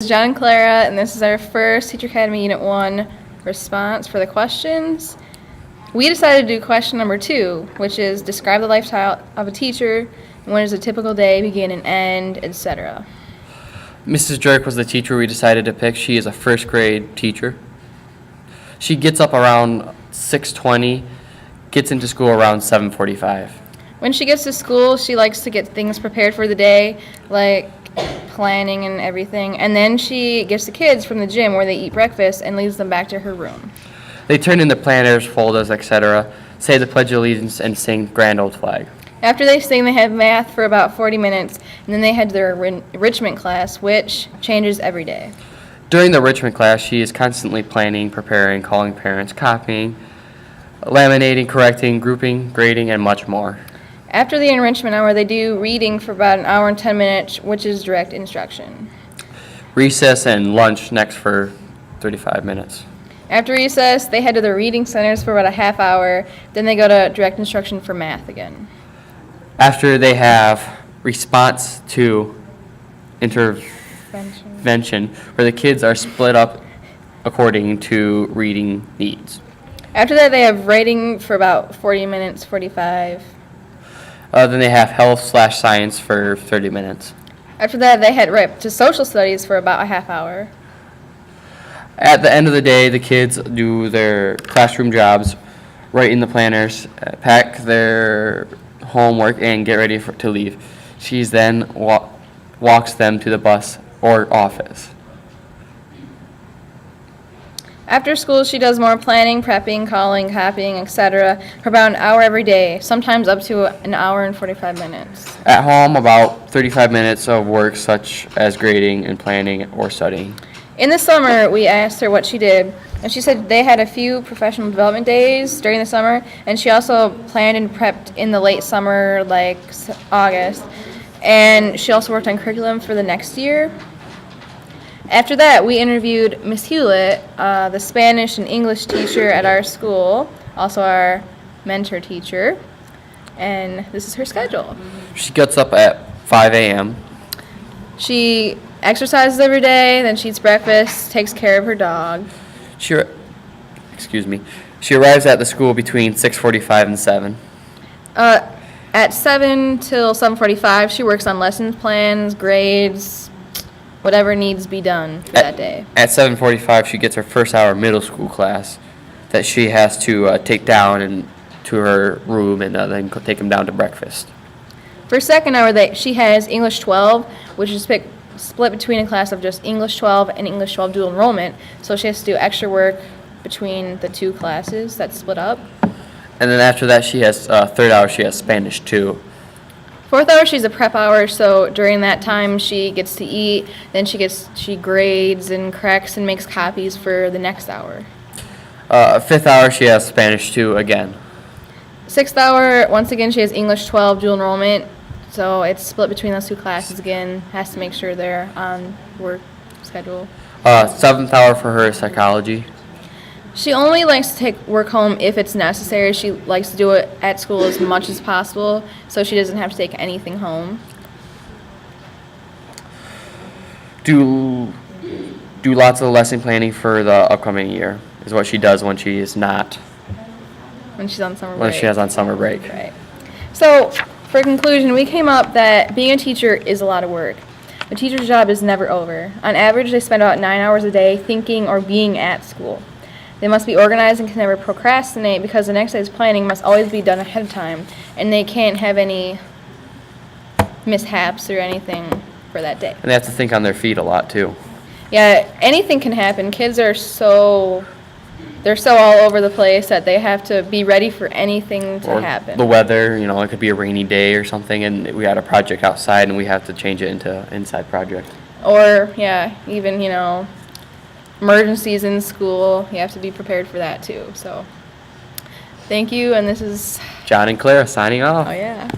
This is John and Clara, and this is our first Teacher Academy Unit 1 response for the questions. We decided to do question number 2, which is describe the lifestyle of a teacher, and when does a typical day begin and end, etc. Mrs. Jerk was the teacher we decided to pick. She is a first grade teacher. She gets up around 6:20, gets into school around 7:45. When she gets to school, she likes to get things prepared for the day, like planning and everything, and then she gets the kids from the gym where they eat breakfast and leads them back to her room. They turn in the planners, folders, etc., say the Pledge of Allegiance, and sing Grand Old Flag. After they sing, they have math for about 40 minutes, and then they head to their enrichment class, which changes every day. During the enrichment class, she is constantly planning, preparing, calling parents, copying, laminating, correcting, grouping, grading, and much more. After the enrichment hour, they do reading for about an hour and 10 minutes, which is direct instruction. Recess and lunch next for 35 minutes. After recess, they head to their reading centers for about a half hour, then they go to direct instruction for math again. After they have response to intervention, where the kids are split up according to reading needs. After that, they have writing for about 40 minutes, 45. Then they have health/science for 30 minutes. After that, they head right to social studies for about a half hour. At the end of the day, the kids do their classroom jobs, write in the planners, pack their homework, and get ready to leave. She then walks them to the bus or office. After school, she does more planning, prepping, calling, copying, etc. for about an hour every day, sometimes up to an hour and 45 minutes. At home, about 35 minutes of work such as grading and planning or studying. In the summer, we asked her what she did, and she said they had a few professional development days during the summer, and she also planned and prepped in the late summer, like August, and she also worked on curriculum for the next year. After that, we interviewed Miss Hewlett, the Spanish and English teacher at our school, also our mentor teacher, and this is her schedule. She gets up at 5 a.m. She exercises every day, then she eats breakfast, takes care of her dog. She arrives at the school between 6:45 and 7. At 7 till 7:45, she works on lesson plans, grades, whatever needs to be done for that day. At 7:45, she gets her first hour middle school class that she has to take down and to her room and then take them down to breakfast. For second hour, she has English 12, which is split between a class of just English 12 and English 12 dual enrollment, so she has to do extra work between the two classes that's split up. And then after that, she has third hour, she has Spanish 2. Fourth hour, she's a prep hour, so during that time she gets to eat, then she grades and corrects and makes copies for the next hour. Fifth hour, she has Spanish 2 again. Sixth hour, once again, she has English 12 dual enrollment, so it's split between those two classes again, has to make sure they're on work schedule. Seventh hour for her is psychology. She only likes to take work home if it's necessary. She likes to do it at school as much as possible, so she doesn't have to take anything home. Do lots of lesson planning for the upcoming year is what she does when she is not. When she's on summer break. When she is on summer break. Right. So, for conclusion, we came up that being a teacher is a lot of work. A teacher's job is never over. On average, they spend about 9 hours a day thinking or being at school. They must be organized and can never procrastinate because the next day's planning must always be done ahead of time, and they can't have any mishaps or anything for that day. And they have to think on their feet a lot, too. Yeah, anything can happen. Kids are they're so all over the place that they have to be ready for anything to happen. The weather, it could be a rainy day or something, and we had a project outside, and we have to change it into an inside project. Or, even, emergencies in school, you have to be prepared for that too. So, thank you, and this is John and Clara signing off. Oh yeah.